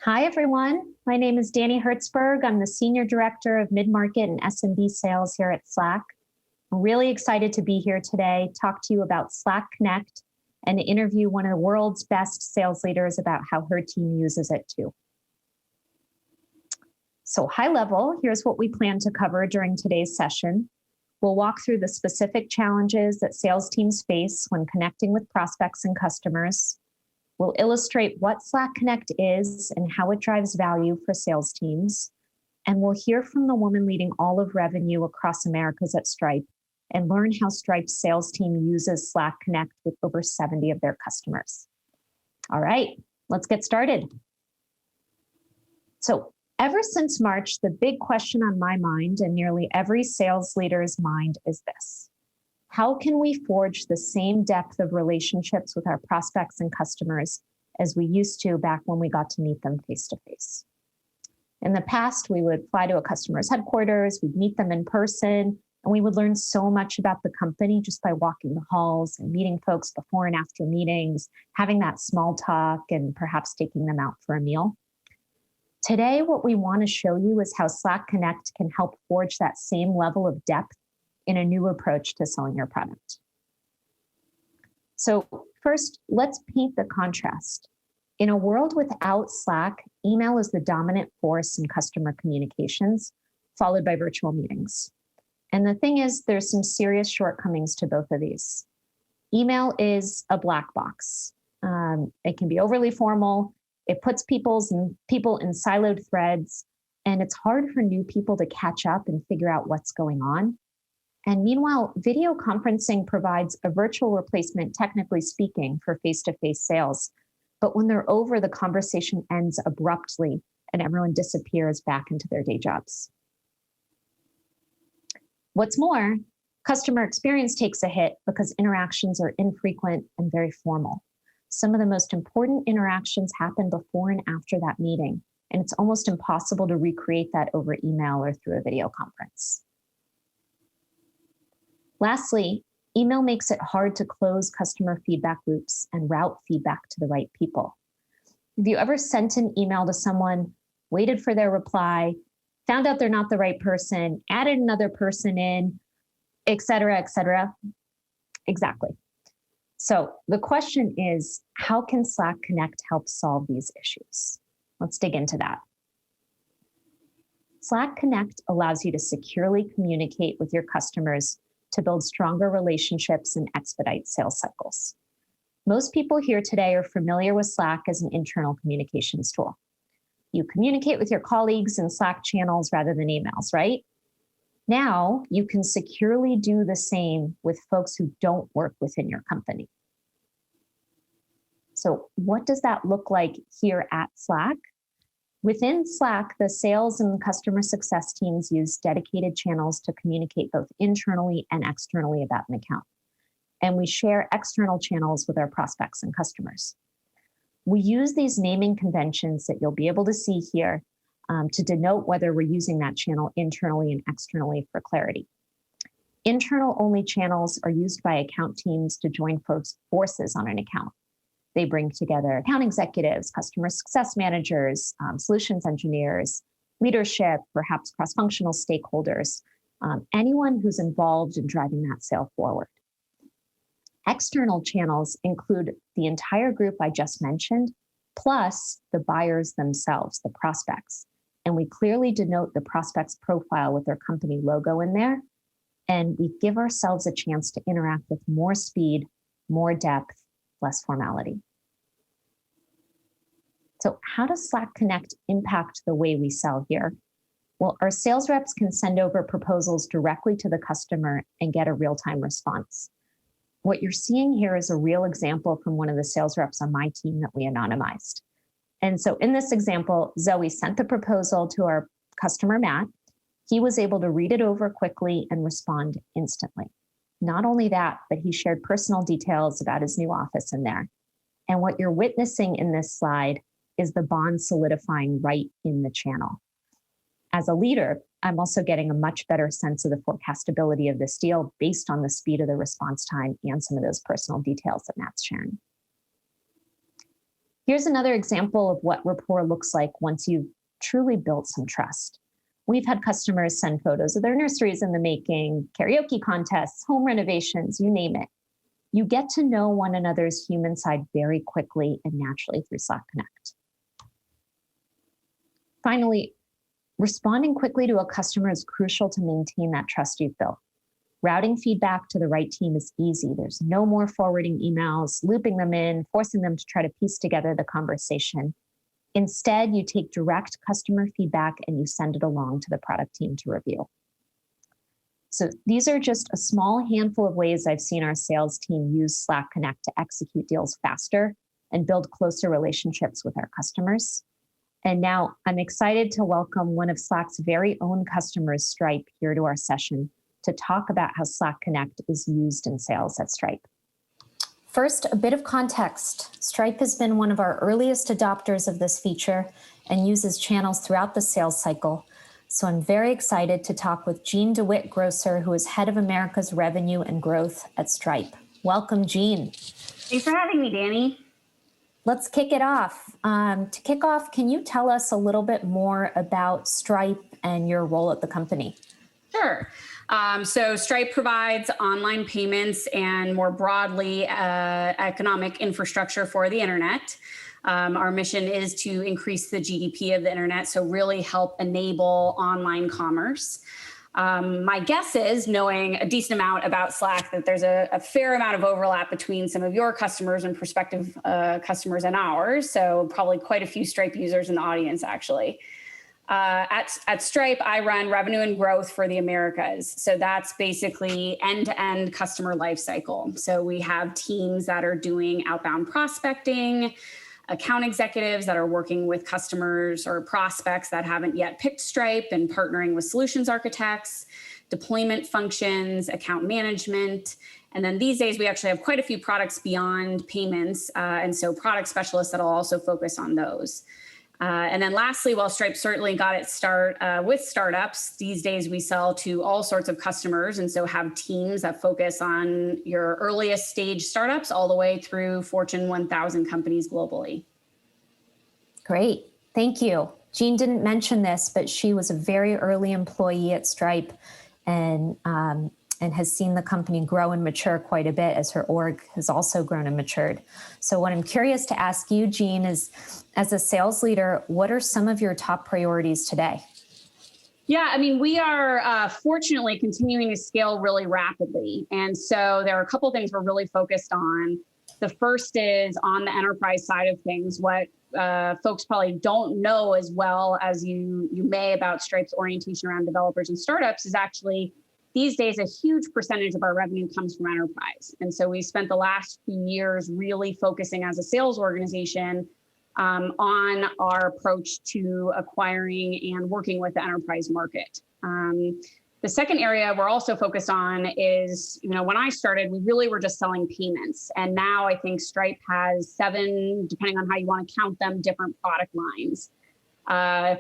Hi, everyone. My name is Danny Hertzberg. I'm the Senior Director of Mid-Market and SMB Sales here at Slack. I'm really excited to be here today, talk to you about Slack Connect, and interview one of the world's best sales leaders about how her team uses it too. So high level, here's what we plan to cover during today's session. We'll walk through the specific challenges that sales teams face when connecting with prospects and customers. We'll illustrate what Slack Connect is and how it drives value for sales teams. And we'll hear from the woman leading all of revenue across Americas at Stripe and learn how Stripe's sales team uses Slack Connect with over 70 of their customers. All right, let's get started. So ever since March, the big question on my mind and nearly every sales leader's mind is this: how can we forge the same depth of relationships with our prospects and customers as we used to back when we got to meet them face to face? In the past, we would fly to a customer's headquarters, we'd meet them in person, and we would learn so much about the company just by walking the halls and meeting folks before and after meetings, having that small talk, and perhaps taking them out for a meal. Today, what we want to show you is how Slack Connect can help forge that same level of depth in a new approach to selling your product. So first, let's paint the contrast. In a world without Slack, email is the dominant force in customer communications, followed by virtual meetings. And the thing is, there's some serious shortcomings to both of these. Email is a black box. It can be overly formal. It puts people in siloed threads, and it's hard for new people to catch up and figure out what's going on. And meanwhile, video conferencing provides a virtual replacement, technically speaking, for face-to-face sales. But when they're over, the conversation ends abruptly and everyone disappears back into their day jobs. What's more, customer experience takes a hit because interactions are infrequent and very formal. Some of the most important interactions happen before and after that meeting, and it's almost impossible to recreate that over email or through a video conference. Lastly, email makes it hard to close customer feedback loops and route feedback to the right people. Have you ever sent an email to someone, waited for their reply, found out they're not the right person, added another person in, et cetera, et cetera? Exactly. So the question is, how can Slack Connect help solve these issues? Let's dig into that. Slack Connect allows you to securely communicate with your customers to build stronger relationships and expedite sales cycles. Most people here today are familiar with Slack as an internal communications tool. You communicate with your colleagues in Slack channels rather than emails, right? Now you can securely do the same with folks who don't work within your company. So what does that look like here at Slack? Within Slack, the sales and customer success teams use dedicated channels to communicate both internally and externally about an account. And we share external channels with our prospects and customers. We use these naming conventions that you'll be able to see here to denote whether we're using that channel internally and externally for clarity. Internal-only channels are used by account teams to join forces on an account. They bring together account executives, customer success managers, solutions engineers, leadership, perhaps cross-functional stakeholders, anyone who's involved in driving that sale forward. External channels include the entire group I just mentioned, plus the buyers themselves, the prospects. And we clearly denote the prospect's profile with their company logo in there. And we give ourselves a chance to interact with more speed, more depth, less formality. So how does Slack Connect impact the way we sell here? Well, our sales reps can send over proposals directly to the customer and get a real-time response. What you're seeing here is a real example from one of the sales reps on my team that we anonymized. And so in this example, Zoe sent the proposal to our customer, Matt. He was able to read it over quickly and respond instantly. Not only that, but he shared personal details about his new office in there. And what you're witnessing in this slide is the bond solidifying right in the channel. As a leader, I'm also getting a much better sense of the forecastability of this deal based on the speed of the response time and some of those personal details that Matt's sharing. Here's another example of what rapport looks like once you've truly built some trust. We've had customers send photos of their nurseries in the making, karaoke contests, home renovations, you name it. You get to know one another's human side very quickly and naturally through Slack Connect. Finally, responding quickly to a customer is crucial to maintain that trust you've built. Routing feedback to the right team is easy. There's no more forwarding emails, looping them in, forcing them to try to piece together the conversation. Instead, you take direct customer feedback and you send it along to the product team to review. So these are just a small handful of ways I've seen our sales team use Slack Connect to execute deals faster and build closer relationships with our customers. And now I'm excited to welcome one of Slack's very own customers, Stripe, here to our session to talk about how Slack Connect is used in sales at Stripe. First, a bit of context. Stripe has been one of our earliest adopters of this feature and uses channels throughout the sales cycle. So I'm very excited to talk with Jean DeWitt Grosser, who is head of America's Revenue and Growth at Stripe. Welcome, Jean. Thanks for having me, Danny. Let's kick it off. To kick off, can you tell us a little bit more about Stripe and your role at the company? Sure. So Stripe provides online payments and more broadly economic infrastructure for the internet. Our mission is to increase the GDP of the internet, so really help enable online commerce. My guess is, knowing a decent amount about Slack, that there's a fair amount of overlap between some of your customers and prospective customers and ours, so probably quite a few Stripe users in the audience, actually. At Stripe, I run revenue and growth for the Americas. So that's basically end-to-end customer lifecycle. So we have teams that are doing outbound prospecting, account executives that are working with customers or prospects that haven't yet picked Stripe and partnering with solutions architects, deployment functions, account management. And then these days, we actually have quite a few products beyond payments. And so product specialists that'll also focus on those. And then lastly, while Stripe certainly got its start with startups, these days we sell to all sorts of customers and so have teams that focus on your earliest stage startups all the way through Fortune 1000 companies globally. Great. Thank you. Jean didn't mention this, but she was a very early employee at Stripe and has seen the company grow and mature quite a bit as her org has also grown and matured. So what I'm curious to ask you, Jean, is as a sales leader, what are some of your top priorities today? Yeah, I mean, we are fortunately continuing to scale really rapidly. And so there are a couple of things we're really focused on. The first is on the enterprise side of things. What folks probably don't know as well as you may about Stripe's orientation around developers and startups is actually these days, a huge percentage of our revenue comes from enterprise. And so we spent the last few years really focusing as a sales organization on our approach to acquiring and working with the enterprise market. The second area we're also focused on is, when I started, we really were just selling payments. And now I think Stripe has 7, depending on how you want to count them, different product lines.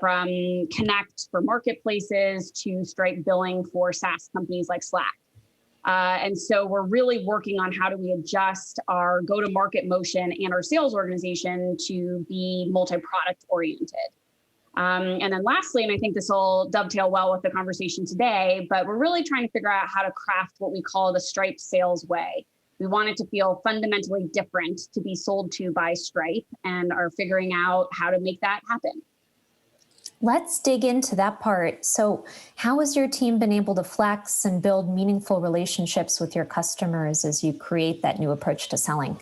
From Connect for marketplaces to Stripe billing for SaaS companies like Slack. And so we're really working on how do we adjust our go-to-market motion and our sales organization to be multi-product oriented. And then lastly, and I think this will dovetail well with the conversation today, but we're really trying to figure out how to craft what we call the Stripe sales way. We want it to feel fundamentally different to be sold to by Stripe and are figuring out how to make that happen. Let's dig into that part. So how has your team been able to flex and build meaningful relationships with your customers as you create that new approach to selling?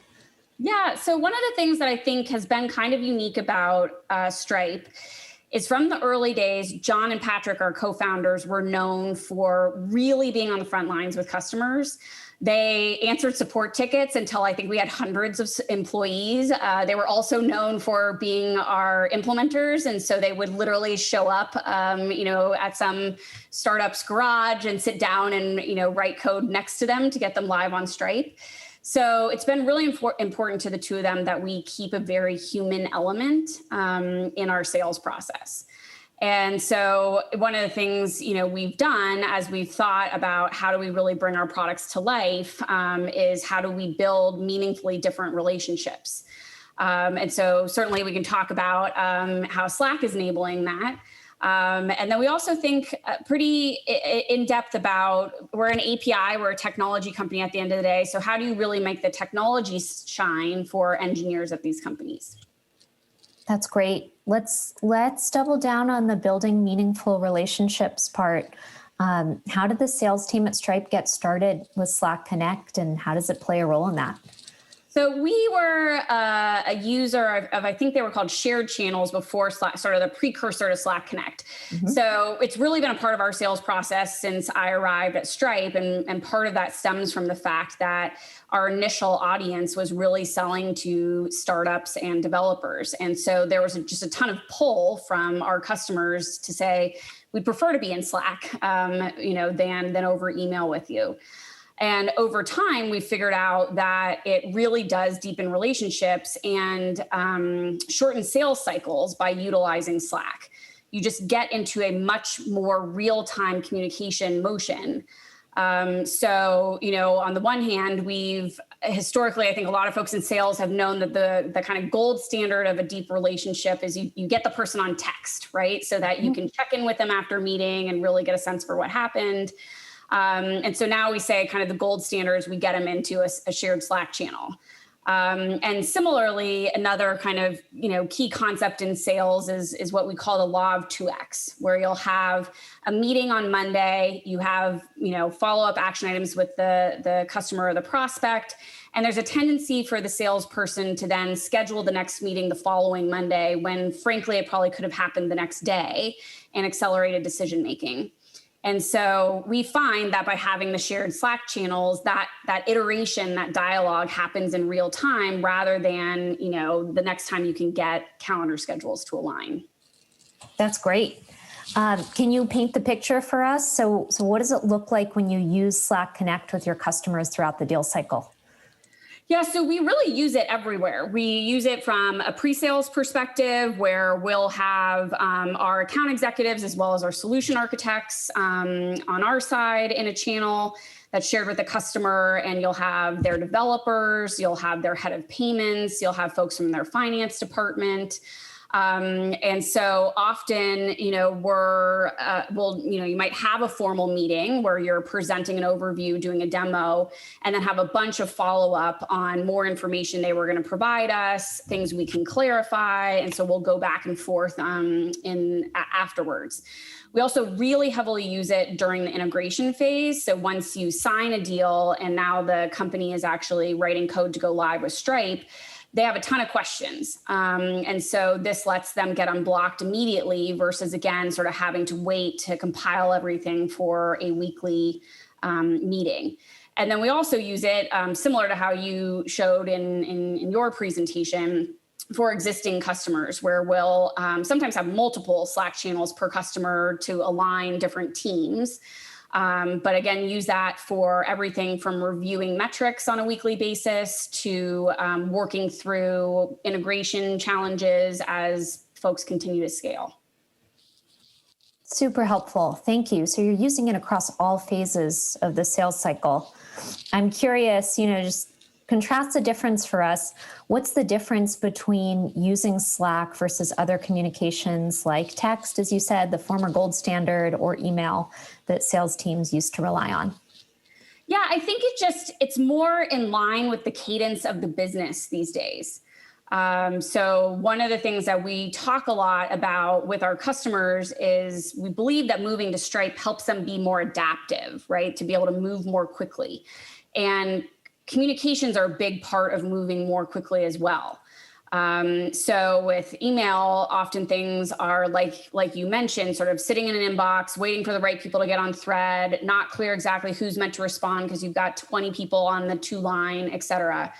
Yeah, so one of the things that I think has been kind of unique about Stripe is from the early days, John and Patrick, our co-founders, were known for really being on the front lines with customers. They answered support tickets until I think we had hundreds of employees. They were also known for being our implementers. And so they would literally show up, at some startup's garage and sit down and, write code next to them to get them live on Stripe. So it's been really important to the two of them that we keep a very human element in our sales process. And so one of the things, we've done as we've thought about how do we really bring our products to life is how do we build meaningfully different relationships. And so certainly we can talk about how Slack is enabling that. And then we also think pretty in depth about, we're an API, we're a technology company at the end of the day. So how do you really make the technology shine for engineers at these companies? That's great. Let's double down on the building meaningful relationships part. How did the sales team at Stripe get started with Slack Connect, and how does it play a role in that? So we were a user of, I think they were called shared channels before Slack, sort of the precursor to Slack Connect. Mm-hmm. So it's really been a part of our sales process since I arrived at Stripe. And part of that stems from the fact that our initial audience was really selling to startups and developers. And so there was just a ton of pull from our customers to say, we'd prefer to be in Slack, than over email with you. And over time, we figured out that it really does deepen relationships and shorten sales cycles by utilizing Slack. You just get into a much more real-time communication motion. So, on the one hand, we've historically, I think a lot of folks in sales have known that the kind of gold standard of a deep relationship is you get the person on text, right? So that you can check in with them after a meeting and really get a sense for what happened. And so now we say kind of the gold standard is we get them into a shared Slack channel. And similarly, another kind of, key concept in sales is what we call the law of 2X, where you'll have a meeting on Monday, you have, follow-up action items with the customer or the prospect. And there's a tendency for the salesperson to then schedule the next meeting the following Monday, when frankly, it probably could have happened the next day, and accelerated decision-making. And so we find that by having the shared Slack channels, that iteration, that dialogue happens in real time rather than, the next time you can get calendar schedules to align. That's great. Can you paint the picture for us? So what does it look like when you use Slack Connect with your customers throughout the deal cycle? Yeah, so we really use it everywhere. We use it from a pre-sales perspective, where we'll have our account executives as well as our solution architects on our side in a channel that's shared with the customer, and you'll have their developers, you'll have their head of payments, you'll have folks from their finance department. And so often, you might have a formal meeting where you're presenting an overview, doing a demo, and then have a bunch of follow-up on more information they were going to provide us, things we can clarify. And so we'll go back and forth afterwards. We also really heavily use it during the integration phase. So once you sign a deal and now the company is actually writing code to go live with Stripe, they have a ton of questions. And so this lets them get unblocked immediately versus, again, sort of having to wait to compile everything for a weekly meeting. And then we also use it similar to how you showed in your presentation for existing customers, where we'll sometimes have multiple Slack channels per customer to align different teams. But again, use that for everything from reviewing metrics on a weekly basis to working through integration challenges as folks continue to scale. Super helpful. Thank you. So you're using it across all phases of the sales cycle. I'm curious, just contrast the difference for us. What's the difference between using Slack versus other communications like text, as you said, the former gold standard, or email that sales teams used to rely on? Yeah, I think it's more in line with the cadence of the business these days. So one of the things that we talk a lot about with our customers is we believe that moving to Stripe helps them be more adaptive, right? To be able to move more quickly. And communications are a big part of moving more quickly as well. So with email, often things are like you mentioned, sort of sitting in an inbox, waiting for the right people to get on thread, not clear exactly who's meant to respond because you've got 20 people on the to line, et cetera.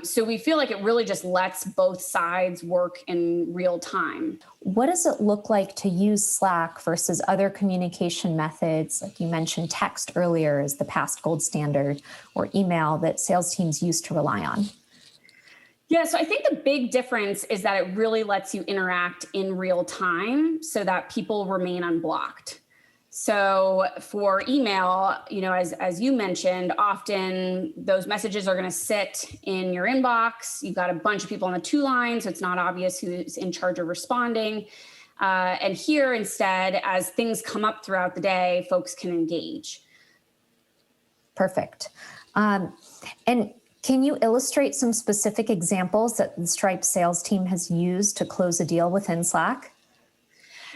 So we feel like it really just lets both sides work in real time. What does it look like to use Slack versus other communication methods? Like you mentioned, text earlier is the past gold standard, or email that sales teams used to rely on. Yeah, so I think the big difference is that it really lets you interact in real time so that people remain unblocked. So for email, as you mentioned, often those messages are going to sit in your inbox. You've got a bunch of people on the two lines, so it's not obvious who's in charge of responding. And here instead, as things come up throughout the day, folks can engage. Perfect. And can you illustrate some specific examples that the Stripe sales team has used to close a deal within Slack?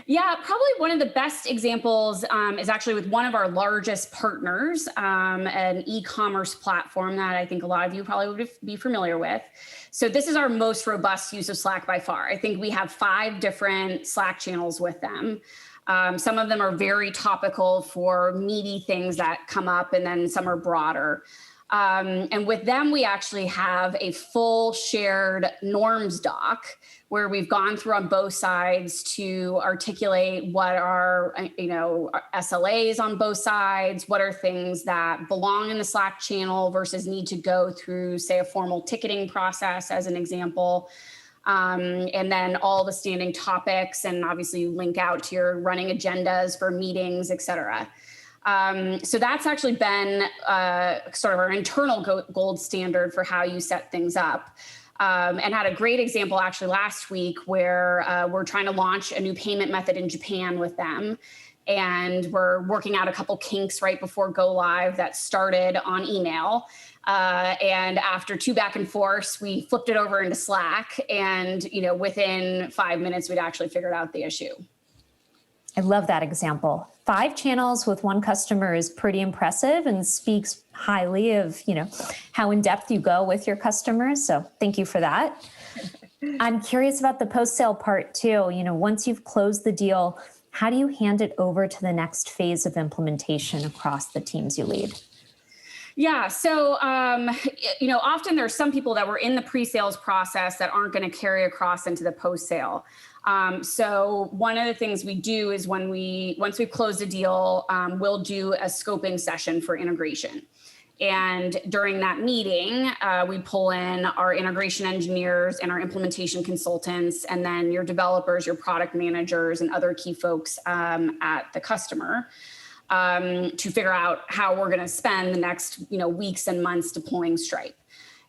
Yeah, probably one of the best examples is actually with one of our largest partners, an e-commerce platform that I think a lot of you probably would be familiar with. So this is our most robust use of Slack by far. I think we have 5 different Slack channels with them. Some of them are very topical for meaty things that come up, and then some are broader. And with them, we actually have a full shared norms doc where we've gone through on both sides to articulate what are, SLAs on both sides, what are things that belong in the Slack channel versus need to go through, say, a formal ticketing process, as an example. And then all the standing topics, and obviously you link out to your running agendas for meetings, et cetera. So that's actually been sort of our internal gold standard for how you set things up. And had a great example actually last week where we're trying to launch a new payment method in Japan with them. And we're working out a couple kinks right before go live that started on email. And after 2 back and forths, we flipped it over into Slack. And, within 5 minutes, we'd actually figured out the issue. I love that example. 5 channels with one customer is pretty impressive and speaks highly of, how in depth you go with your customers. So thank you for that. I'm curious about the post-sale part too. Once you've closed the deal, how do you hand it over to the next phase of implementation across the teams you lead? Yeah. So, often there's some people that were in the pre-sales process that aren't going to carry across into the post-sale. So one of the things we do is once we've closed a deal, we'll do a scoping session for integration. And during that meeting, we pull in our integration engineers and our implementation consultants, and then your developers, your product managers, and other key folks at the customer to figure out how we're going to spend the next weeks and months deploying Stripe.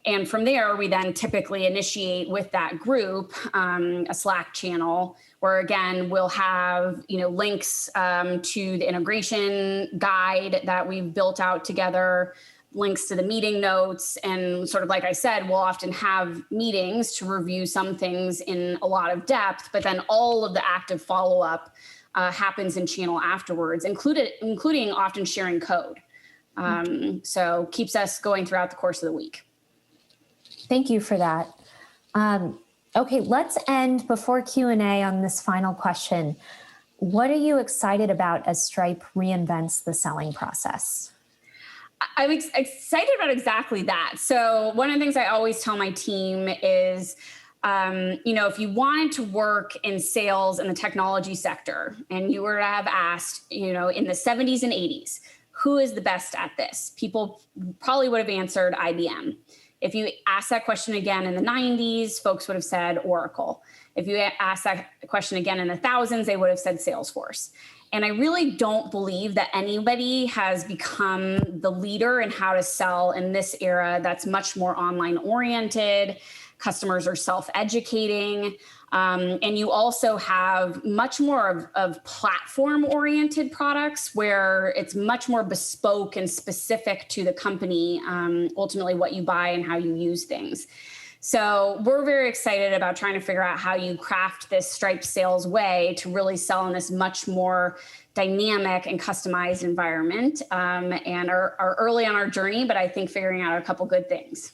And from there, we then typically initiate with that group a Slack channel where, again, we'll have links to the integration guide that we've built out together, links to the meeting notes, and sort of like I said, we'll often have meetings to review some things in a lot of depth, but then all of the active follow-up happens in channel afterwards, including often sharing code. So keeps us going throughout the course of the week. Thank you for that. Okay, let's end before Q&A on this final question. What are you excited about as Stripe reinvents the selling process? I'm excited about exactly that. So one of the things I always tell my team is, if you wanted to work in sales in the technology sector and you were to have asked, in the 70s and 80s, who is the best at this? People probably would have answered IBM. If you ask that question again in the 90s, folks would have said Oracle. If you ask that question again in the thousands, they would have said Salesforce. And I really don't believe that anybody has become the leader in how to sell in this era that's much more online oriented. Customers are self-educating. And you also have much more of platform-oriented products where it's much more bespoke and specific to the company, ultimately what you buy and how you use things. So we're very excited about trying to figure out how you craft this Stripe sales way to really sell in this much more dynamic and customized environment, and are early on our journey, but I think figuring out a couple good things.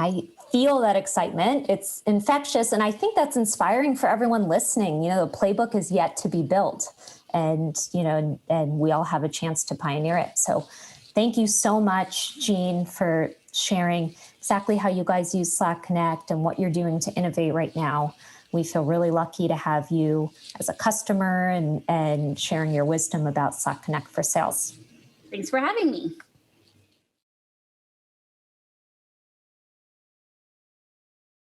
I feel that excitement. It's infectious. And I think that's inspiring for everyone listening. The playbook is yet to be built, and we all have a chance to pioneer it. So thank you so much, Jean, for sharing exactly how you guys use Slack Connect and what you're doing to innovate right now. We feel really lucky to have you as a customer and sharing your wisdom about Slack Connect for sales. Thanks for having me.